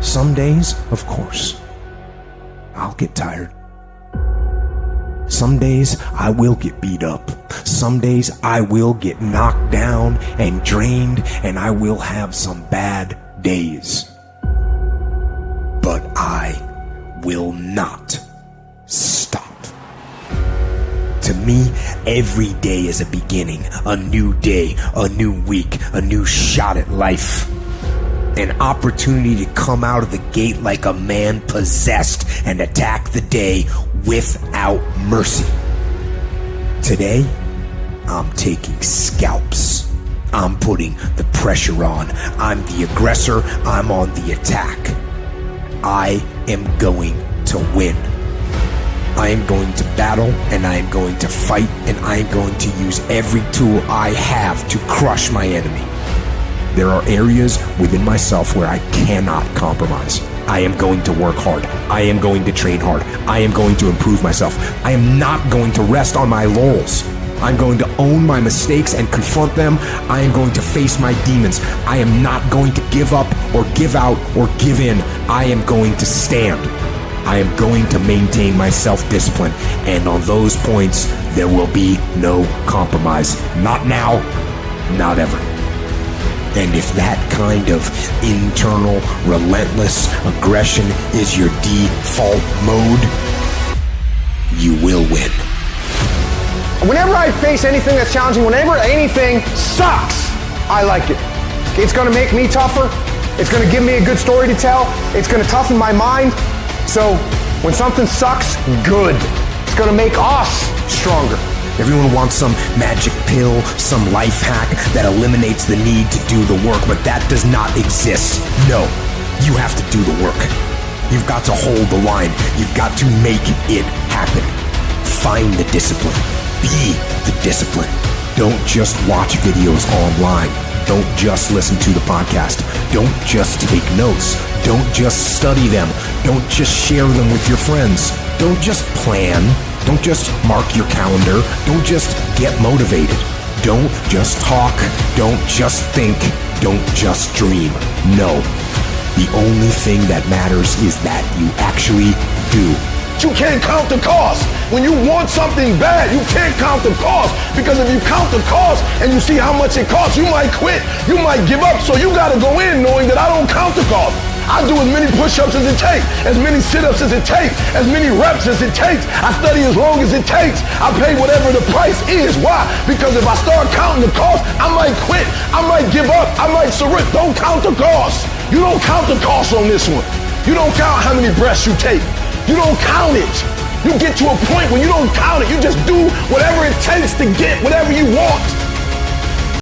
Some days, of course, I'll get tired. Some days I will get beat up. Some days I will get knocked down and drained, and I will have some bad days. But I will not stop. To me, every day is a beginning, a new day, a new week, a new shot at life. An opportunity to come out of the gate like a man possessed and attack the day without mercy. Today, I'm taking scalps. I'm putting the pressure on. I'm the aggressor. I'm on the attack. I am going to win. I am going to battle, and I am going to fight, and I am going to use every tool I have to crush my enemy. There are areas within myself where I cannot compromise. I am going to work hard. I am going to train hard. I am going to improve myself. I am not going to rest on my laurels. I'm going to own my mistakes and confront them. I am going to face my demons. I am not going to give up or give out or give in. I am going to stand. I am going to maintain my self-discipline. And on those points, there will be no compromise. Not now, not ever. And if that kind of internal, relentless aggression is your default mode, you will win. Whenever I face anything that's challenging, whenever anything sucks, I like it. It's gonna make me tougher. It's gonna give me a good story to tell. It's gonna toughen my mind. So when something sucks, good. It's gonna make us stronger. Everyone wants some magic pill, some life hack that eliminates the need to do the work, but that does not exist. No, you have to do the work. You've got to hold the line. You've got to make it happen. Find the discipline. Be the discipline. Don't just watch videos online. Don't just listen to the podcast. Don't just take notes. Don't just study them. Don't just share them with your friends. Don't just plan. Don't just mark your calendar. Don't just get motivated. Don't just talk. Don't just think. Don't just dream. No. The only thing that matters is that you actually do. You can't count the cost. When you want something bad, you can't count the cost. Because if you count the cost and you see how much it costs, you might quit. You might give up. So you got to go in knowing that I don't count the cost. I do as many push-ups as it takes, as many sit-ups as it takes, as many reps as it takes. I study as long as it takes. I pay whatever the price is. Why? Because if I start counting the cost, I might quit. I might give up. I might surrender. Don't count the cost. You don't count the cost on this one. You don't count how many breaths you take. You don't count it. You get to a point where you don't count it. You just do whatever it takes to get whatever you want.